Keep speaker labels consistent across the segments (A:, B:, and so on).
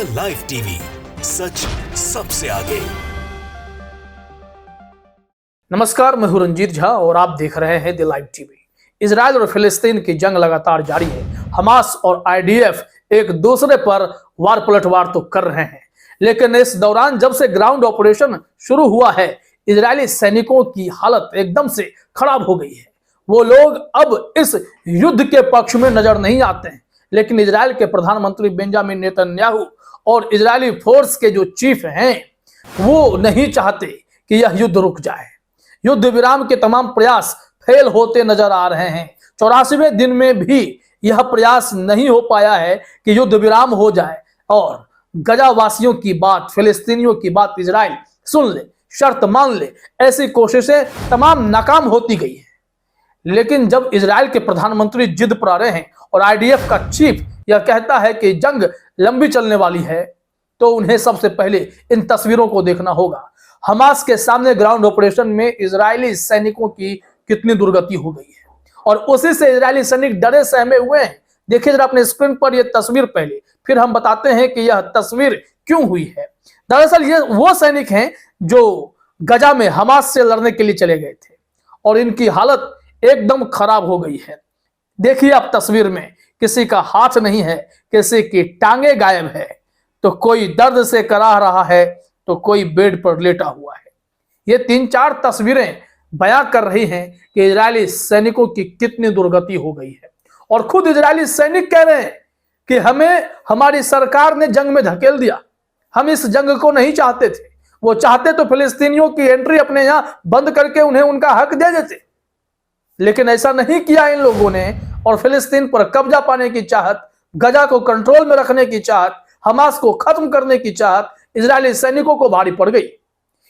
A: The live TV, सच सबसे आगे।
B: नमस्कार, मैं हूं रंजीत झा और आप देख रहे हैं द लाइव टीवी। इजराइल और फिलिस्तीन की जंग लगातार जारी है। हमास और आईडीएफ एक दूसरे पर वार पलटवार तो कर रहे हैं, लेकिन इस दौरान जब से ग्राउंड ऑपरेशन शुरू हुआ है, इजरायली सैनिकों की हालत एकदम से खराब हो गई है। वो लोग अब इस युद्ध के पक्ष में नजर नहीं आते हैं, लेकिन इजराइल के प्रधानमंत्री बेंजामिन नेतन्याहू और इजरायली फोर्स के जो चीफ हैं, वो नहीं चाहते कि यह युद्ध रुक जाए। युद्ध विराम के तमाम प्रयास फेल होते नजर आ रहे हैं। 84वें दिन में भी यह प्रयास नहीं हो पाया है कि युद्ध विराम हो जाए और गजा वासियों की बात, फिलिस्तीनियों की बात इजराइल सुन ले, शर्त मान ले। ऐसी कोशिशें तमाम नाकाम होती गई हैं। लेकिन जब इजराइल के प्रधानमंत्री जिद पर आ रहे हैं और आईडीएफ का चीफ यह कहता है कि जंग लंबी चलने वाली है, तो उन्हें सबसे पहले इन तस्वीरों को देखना होगा। हमास के सामने ग्राउंड ऑपरेशन में इजरायली सैनिकों की कितनी दुर्गति हो गई है और उसी से इजरायली सैनिक डरे सहमे हुए हैं। देखिए जरा अपने स्क्रीन पर यह तस्वीर पहले, फिर हम बताते हैं कि यह तस्वीर क्यों हुई है। दरअसल ये वो सैनिक हैं जो गजा में हमास से लड़ने के लिए चले गए थे और इनकी हालत एकदम खराब हो गई है। देखिए आप तस्वीर में, किसी का हाथ नहीं है, किसी की टांगे गायब है, तो कोई दर्द से कराह रहा है, तो कोई बेड पर लेटा हुआ है। ये 3-4 तस्वीरें बयां कर रही हैं कि इजरायली सैनिकों की कितनी दुर्गति हो गई है। और खुद इजरायली सैनिक कह रहे हैं कि हमें हमारी सरकार ने जंग में धकेल दिया, हम इस जंग को नहीं चाहते थे। वो चाहते तो फिलिस्तीनियों की एंट्री अपने यहां बंद करके उन्हें उनका हक दे देते, लेकिन ऐसा नहीं किया इन लोगों ने और फिलिस्तीन पर कब्जा पाने की चाहत, गजा को कंट्रोल में रखने की चाहत, हमास को खत्म करने की चाहत इजरायली सैनिकों को भारी पड़ गई।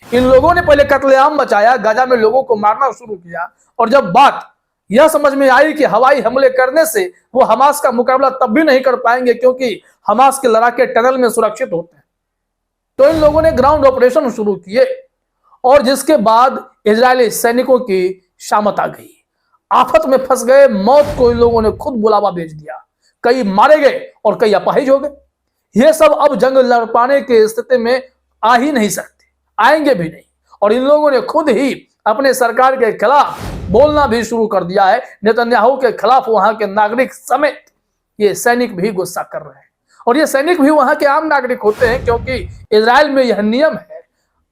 B: इन लोगों ने पहले कत्लेआम मचाया, गजा में लोगों को मारना शुरू किया और जब बात यह समझ में आई कि हवाई हमले करने से वो हमास का मुकाबला तब भी नहीं कर पाएंगे क्योंकि हमास के लड़ाके टनल में सुरक्षित होते हैं, तो इन लोगों ने ग्राउंड ऑपरेशन शुरू किए और जिसके बाद इजरायली सैनिकों की शामत आ गई। आफत में फंस गए, मौत को इन लोगों ने खुद बुलावा भेज दिया। कई मारे गए और कई अपाहिज हो गए। ये सब अब जंग लड़ पाने की स्थिति में आ ही नहीं सकते, आएंगे भी नहीं। और इन लोगों ने खुद ही अपने सरकार के खिलाफ बोलना भी शुरू कर दिया है। नेतन्याहू के खिलाफ वहां के नागरिक समेत ये सैनिक भी गुस्सा कर रहे हैं और ये सैनिक भी वहां के आम नागरिक होते हैं, क्योंकि इजराइल में यह नियम है,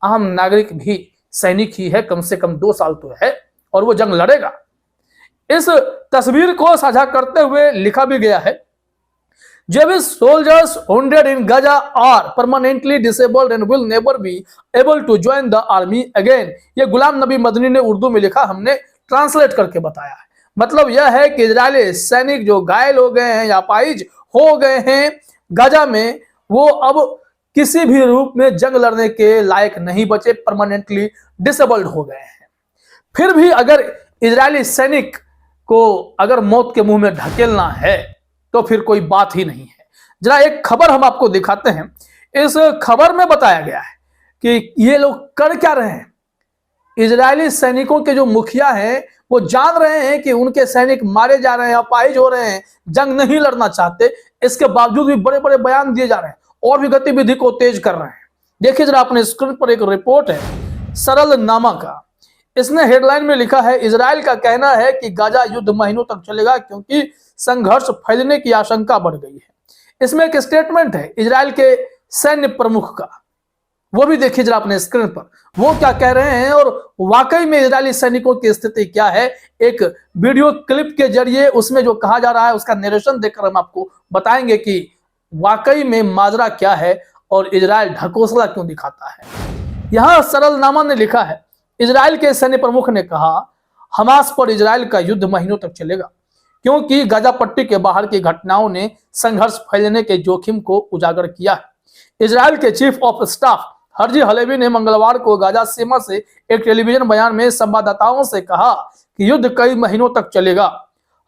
B: आम नागरिक भी सैनिक ही है, कम से कम 2 साल तो है और वो जंग लड़ेगा। इस तस्वीर को साझा करते हुए लिखा भी गया है, Jewish soldiers wounded in Gaza are permanently disabled and will never be able to join the army again। ये गुलाम नबी मदनी ने उर्दू में लिखा, हमने ट्रांसलेट करके बताया है। मतलब यह है कि इजरायली सैनिक जो घायल हो गए हैं या अपाहिज हो गए हैं गजा में, वो अब किसी भी रूप में जंग लड़ने के लायक नहीं बचे, परमानेंटली डिसेबल्ड हो गए हैं। फिर भी अगर इजरायली सैनिक को अगर मौत के मुंह में ढकेलना है तो फिर कोई बात ही नहीं है। जरा एक खबर हम आपको दिखाते हैं। इस खबर में बताया गया है कि ये लोग कर क्या रहे हैं। इजरायली सैनिकों के जो मुखिया हैं वो जान रहे हैं कि उनके सैनिक मारे जा रहे हैं, अपाहिज हो रहे हैं, जंग नहीं लड़ना चाहते, इसके बावजूद भी बड़े बड़े बयान दिए जा रहे हैं और भी गतिविधि को तेज कर रहे हैं। देखिए जरा अपने स्क्रीन पर एक रिपोर्ट है सरल नामा का। इसने हेडलाइन में लिखा है, इजराइल का कहना है कि गाजा युद्ध महीनों तक चलेगा क्योंकि संघर्ष फैलने की आशंका बढ़ गई है। इसमें एक स्टेटमेंट है इजराइल के सैन्य प्रमुख का, वो भी देखिए जरा अपने स्क्रीन पर, वो क्या कह रहे हैं और वाकई में इजरायली सैनिकों की स्थिति क्या है। एक वीडियो क्लिप के जरिए उसमें जो कहा जा रहा है उसका नरेशन देखकर हम आपको बताएंगे कि वाकई में माजरा क्या है और इजराइल ढकोसला क्यों दिखाता है। यहां सरलनामा ने लिखा है, इजराइल के सैन्य प्रमुख ने कहा हमास पर इजराइल का युद्ध महीनों तक चलेगा क्योंकि गाजा पट्टी के बाहर की घटनाओं ने संघर्ष फैलने के जोखिम को उजागर किया है। इजराइल के chief of staff Herzi Halevi ने मंगलवार को गाजा सीमा से एक टेलीविजन बयान में संवाददाताओं से कहा कि युद्ध कई महीनों तक चलेगा।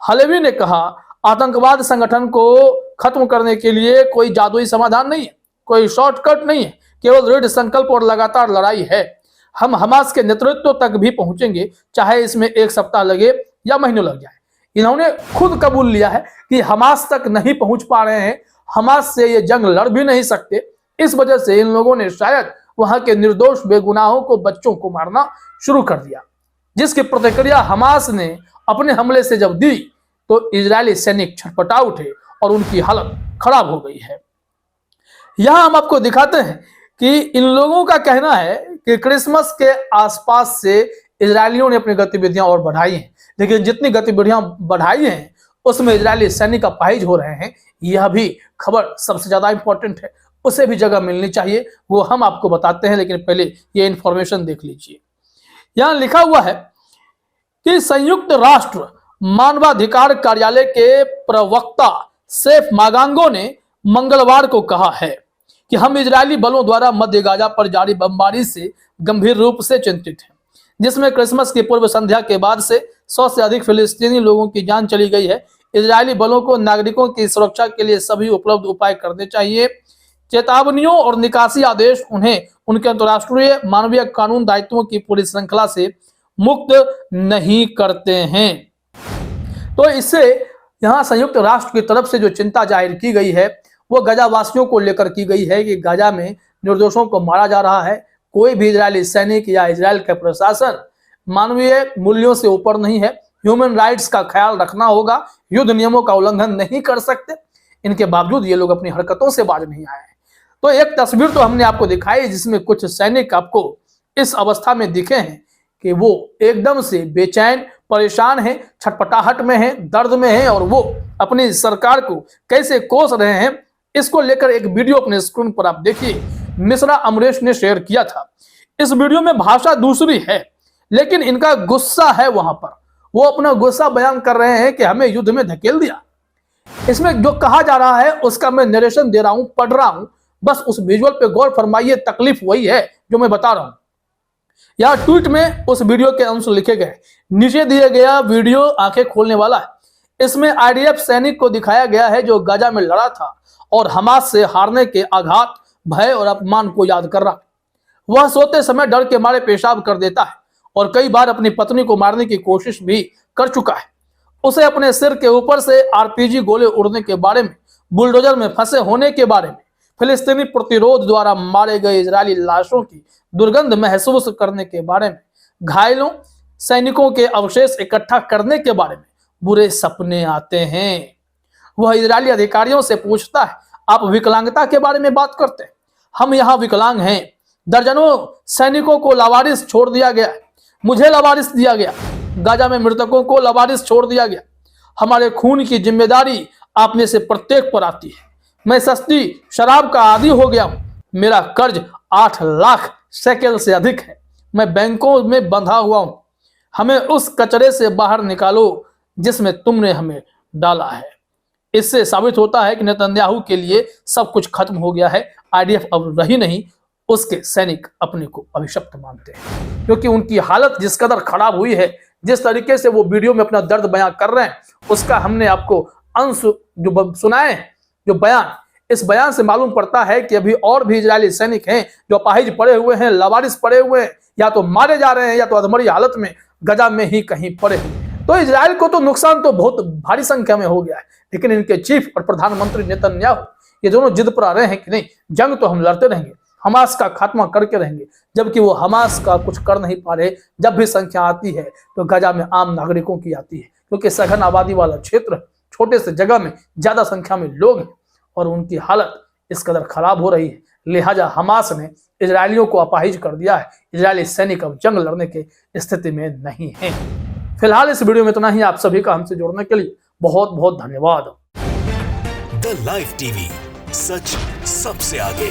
B: हलेवी ने कहा, आतंकवाद संगठन को खत्म करने के लिए कोई जादुई समाधान नहीं है, कोई शॉर्टकट नहीं है, केवल दृढ़ संकल्प और लगातार लड़ाई है। हम हमास के नेतृत्व तक भी पहुंचेंगे, चाहे इसमें 1 सप्ताह लगे या महीनों लग जाए। इन्होंने खुद कबूल लिया है कि हमास तक नहीं पहुंच पा रहे हैं, हमास से ये जंग लड़ भी नहीं सकते। इस वजह से इन लोगों ने शायद वहां के निर्दोष बेगुनाहों को, बच्चों को मारना शुरू कर दिया, जिसकी प्रतिक्रिया हमास ने अपने हमले से जब दी तो इजरायली सैनिक छटपटा उठे और उनकी हालत खराब हो गई है। यहां हम आपको दिखाते हैं कि इन लोगों का कहना है कि क्रिसमस के आसपास से इजरायलियों ने अपनी गतिविधियां और बढ़ाई हैं, लेकिन जितनी गतिविधियां बढ़ाई हैं उसमें इजरायली सैनिक अपाहिज हो रहे हैं। यह भी खबर सबसे ज्यादा इंपॉर्टेंट है, उसे भी जगह मिलनी चाहिए, वो हम आपको बताते हैं। लेकिन पहले ये इंफॉर्मेशन देख लीजिए। यहां लिखा हुआ है कि संयुक्त राष्ट्र मानवाधिकार कार्यालय के प्रवक्ता सेफ मागांगो ने मंगलवार को कहा है कि हम इजरायली बलों द्वारा मध्य गाजा पर जारी बमबारी से गंभीर रूप से चिंतित हैं, जिसमें क्रिसमस की पूर्व संध्या के बाद से 100 से अधिक फिलिस्तीनी लोगों की जान चली गई है। इजरायली बलों को नागरिकों की सुरक्षा के लिए सभी उपलब्ध उपाय करने चाहिए। चेतावनियों और निकासी आदेश उन्हें उनके अंतर्राष्ट्रीय मानवीय कानून दायित्वों की पूरी श्रृंखला से मुक्त नहीं करते हैं। तो इससे यहाँ संयुक्त राष्ट्र की तरफ से जो चिंता जाहिर की गई है वो गाजा वासियों को लेकर की गई है कि गाजा में निर्दोषों को मारा जा रहा है। कोई भी इजरायली सैनिक या इजराइल का प्रशासन मानवीय मूल्यों से ऊपर नहीं है। ह्यूमन राइट्स का ख्याल रखना होगा, युद्ध नियमों का उल्लंघन नहीं कर सकते। इनके बावजूद ये लोग अपनी हरकतों से बाज नहीं आए। तो एक तस्वीर तो हमने आपको दिखाई जिसमें कुछ सैनिक आपको इस अवस्था में दिखे हैं कि वो एकदम से बेचैन, परेशान हैं, छटपटाहट में हैं, दर्द में हैं और वो अपनी सरकार को कैसे कोस रहे हैं, इसको लेकर एक वीडियो अपने स्क्रीन पर आप देखिए, मिश्रा अमरेश ने शेयर किया था। इस वीडियो में भाषा दूसरी है लेकिन इनका गुस्सा है वहां पर। वो अपना गुस्सा बयान कर रहे हैं कि हमें युद्ध में धकेल दिया। इसमें जो कहा जा रहा है उसका मैं नरेशन दे रहा हूं, पढ़ रहा हूं, बस उस विजुअल पे गौर फरमाइए। तकलीफ वही है जो मैं बता रहा हूं। यह ट्वीट में उस वीडियो के अंश लिखे गए। नीचे दिया गया वीडियो आंखें खोलने वाला है। इसमें आईडीएफ सैनिक को दिखाया गया है जो गाजा में लड़ा था और हमास से हारने के आघात, भय और अपमान को याद कर रहा है। वह सोते समय डर के मारे पेशाब कर देता है और कई बार अपनी पत्नी को मारने की कोशिश भी कर चुका है। उसे अपने सिर के ऊपर से आरपीजी गोले उड़ने के बारे में, बुलडोजर में फंसे होने के बारे में, फिलिस्तीनी प्रतिरोध द्वारा मारे गए इजरायली लाशों की दुर्गंध महसूस करने के बारे में, घायलों सैनिकों के अवशेष इकट्ठा करने के बारे में बुरे सपने आते हैं। वह इजरायली अधिकारियों से पूछता है, आप विकलांगता के बारे में बात करते हैं, हम यहाँ विकलांग हैं। दर्जनों सैनिकों को लावारिस छोड़ दिया गया, मुझे लावारिस दिया गया, गाजा में मृतकों को लावारिस छोड़ दिया गया। हमारे खून की जिम्मेदारी आप में से प्रत्येक पर आती है। मैं सस्ती शराब का आदी हो गया हूं। मेरा कर्ज 8 लाख शेकेल से अधिक है। मैं बैंकों में बंधा हुआ हूं। हमें उस कचरे से बाहर निकालो जिसमें तुमने हमें डाला है। इससे साबित होता है कि नेतन्याहू के लिए सब कुछ खत्म हो गया है। आईडीएफ अब रही नहीं, उसके सैनिक अपने को अभिशप्त मानते हैं क्योंकि उनकी हालत जिस कदर खराब हुई है। जिस तरीके से वो वीडियो में अपना दर्द बयां कर रहे हैं उसका हमने आपको अंश जो सुनाए, जो बयान, इस बयान से मालूम पड़ता है कि अभी और भी इजरायली सैनिक हैं जो अपाहिज पड़े हुए हैं, लावारिस पड़े हुए हैं, या तो मारे जा रहे हैं या तो अधमरी हालत में गाजा में ही कहीं पड़े हुए। तो इजराइल को तो नुकसान तो बहुत भारी संख्या में हो गया है, लेकिन इनके चीफ और प्रधानमंत्री नेतन्याहू ये दोनों जिद पर आ रहे हैं कि नहीं, जंग तो हम लड़ते रहेंगे, हमास का खात्मा करके रहेंगे, जबकि वो हमास का कुछ कर नहीं पा रहे। जब भी संख्या आती है तो गाजा में आम नागरिकों की आती है क्योंकि सघन आबादी वाला क्षेत्र, छोटे से जगह में ज्यादा संख्या में लोग हैं और उनकी हालत इस कदर खराब हो रही है। लिहाजा हमास ने इजरायलियों को अपाहिज कर दिया है। इजरायली सैनिक अब जंग लड़ने की स्थिति में नहीं है। फिलहाल इस वीडियो में इतना ही। आप सभी का हमसे जुड़ने के लिए बहुत बहुत धन्यवाद।
A: द लाइव टीवी, सच सबसे आगे।